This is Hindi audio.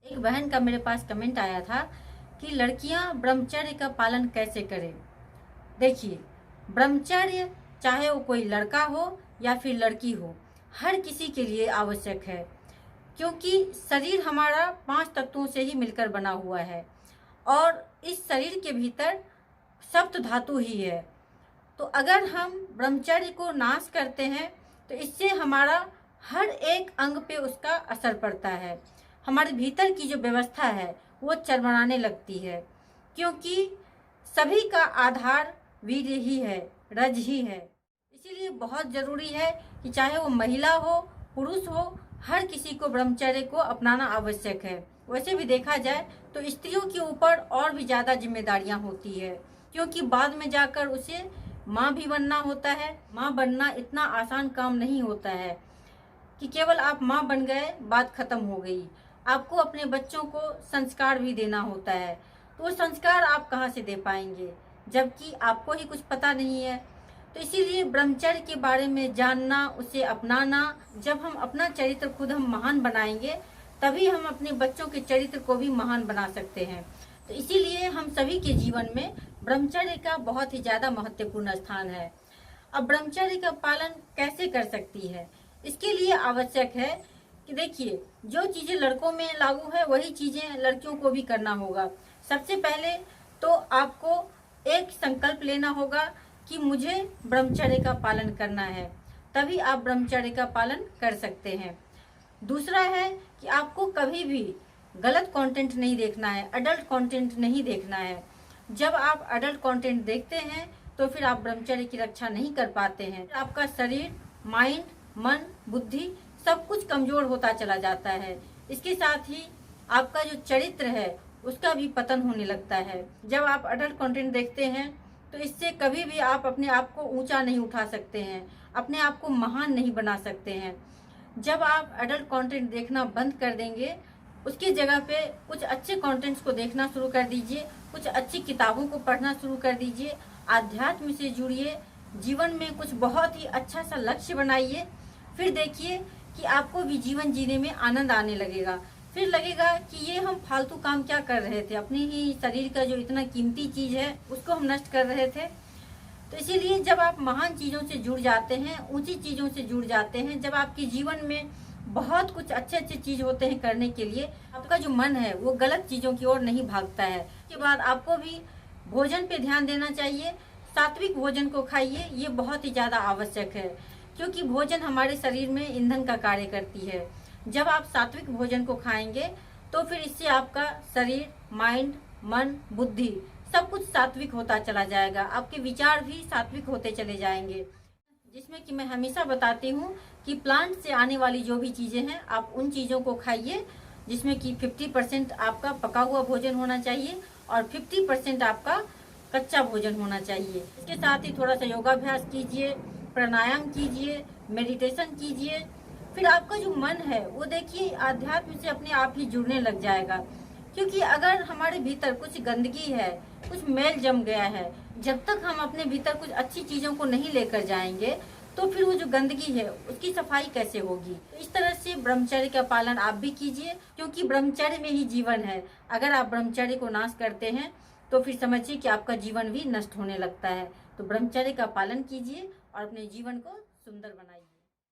एक बहन का मेरे पास कमेंट आया था कि लड़कियां ब्रह्मचर्य का पालन कैसे करें। देखिए, ब्रह्मचर्य चाहे वो कोई लड़का हो या फिर लड़की हो, हर किसी के लिए आवश्यक है, क्योंकि शरीर हमारा 5 तत्वों से ही मिलकर बना हुआ है और इस शरीर के भीतर सप्त धातु ही है। तो अगर हम ब्रह्मचर्य को नाश करते हैं तो इससे हमारा हर एक अंग पे उसका असर पड़ता है। हमारे भीतर की जो व्यवस्था है वो चरमराने लगती है, क्योंकि सभी का आधार वीर्य ही है, रज ही है। इसीलिए बहुत ज़रूरी है कि चाहे वो महिला हो, पुरुष हो, हर किसी को ब्रह्मचर्य को अपनाना आवश्यक है। वैसे भी देखा जाए तो स्त्रियों के ऊपर और भी ज़्यादा जिम्मेदारियां होती है, क्योंकि बाद में जाकर उसे माँ भी बनना होता है। माँ बनना इतना आसान काम नहीं होता है कि केवल आप माँ बन गए बात खत्म हो गई। आपको अपने बच्चों को संस्कार भी देना होता है, तो वो संस्कार आप कहाँ से दे पाएंगे जबकि आपको ही कुछ पता नहीं है। तो इसीलिए ब्रह्मचर्य के बारे में जानना, उसे अपनाना, जब हम अपना चरित्र खुद हम महान बनाएंगे तभी हम अपने बच्चों के चरित्र को भी महान बना सकते हैं। तो इसीलिए हम सभी के जीवन में ब्रह्मचर्य का बहुत ही ज्यादा महत्वपूर्ण स्थान है। अब ब्रह्मचर्य का पालन कैसे कर सकती है, इसके लिए आवश्यक है कि देखिए, जो चीजें लड़कों में लागू है वही चीजें लड़कियों को भी करना होगा। सबसे पहले तो आपको एक संकल्प लेना होगा कि मुझे ब्रह्मचर्य का पालन करना है, तभी आप ब्रह्मचर्य का पालन कर सकते हैं। दूसरा है कि आपको कभी भी गलत कंटेंट नहीं देखना है, अडल्ट कंटेंट नहीं देखना है। जब आप अडल्ट कंटेंट देखते हैं तो फिर आप ब्रह्मचर्य की रक्षा नहीं कर पाते हैं। आपका शरीर, माइंड, मन, बुद्धि सब कुछ कमजोर होता चला जाता है। इसके साथ ही आपका जो चरित्र है उसका भी पतन होने लगता है। जब आप अडल्ट कंटेंट देखते हैं तो इससे कभी भी आप अपने आप को ऊंचा नहीं उठा सकते हैं, अपने आप को महान नहीं बना सकते हैं। जब आप अडल्ट कंटेंट देखना बंद कर देंगे, उसकी जगह पे कुछ अच्छे कंटेंट्स को देखना शुरू कर दीजिए, कुछ अच्छी किताबों को पढ़ना शुरू कर दीजिए, आध्यात्म से जुड़िए, जीवन में कुछ बहुत ही अच्छा सा लक्ष्य बनाइए। फिर देखिए कि आपको भी जीवन जीने में आनंद आने लगेगा। फिर लगेगा कि ये हम फालतू काम क्या कर रहे थे, अपने ही शरीर का जो इतना कीमती चीज है उसको हम नष्ट कर रहे थे। तो इसीलिए जब आप महान चीजों से जुड़ जाते हैं, ऊंची चीजों से जुड़ जाते हैं, जब आपके जीवन में बहुत कुछ अच्छे अच्छे चीज होते हैं करने के लिए, आपका जो मन है वो गलत चीजों की ओर नहीं भागता है। उसके बाद आपको भी भोजन पे ध्यान देना चाहिए। सात्विक भोजन को खाइए, ये बहुत ही ज्यादा आवश्यक है, क्योंकि भोजन हमारे शरीर में ईंधन का कार्य करती है। जब आप सात्विक भोजन को खाएंगे तो फिर इससे आपका शरीर, माइंड, मन, बुद्धि सब कुछ सात्विक होता चला जाएगा। आपके विचार भी सात्विक होते चले जाएंगे। जिसमें कि मैं हमेशा बताती हूँ कि प्लांट से आने वाली जो भी चीजें हैं आप उन चीजों को खाइए, जिसमें कि 50% आपका पका हुआ भोजन होना चाहिए और 50% आपका कच्चा भोजन होना चाहिए। इसके साथ ही थोड़ा सा योगाभ्यास कीजिए, प्राणायाम कीजिए, मेडिटेशन कीजिए। फिर आपका जो मन है वो देखिए आध्यात्म से अपने आप ही जुड़ने लग जाएगा। क्योंकि अगर हमारे भीतर कुछ गंदगी है, कुछ मैल जम गया है, जब तक हम अपने भीतर कुछ अच्छी चीजों को नहीं लेकर जाएंगे तो फिर वो जो गंदगी है उसकी सफाई कैसे होगी। तो इस तरह से ब्रह्मचर्य का पालन आप भी कीजिए, क्योंकि ब्रह्मचर्य में ही जीवन है। अगर आप ब्रह्मचर्य को नाश करते हैं तो फिर समझिए कि आपका जीवन भी नष्ट होने लगता है। तो ब्रह्मचर्य का पालन कीजिए और अपने जीवन को सुंदर बनाइए।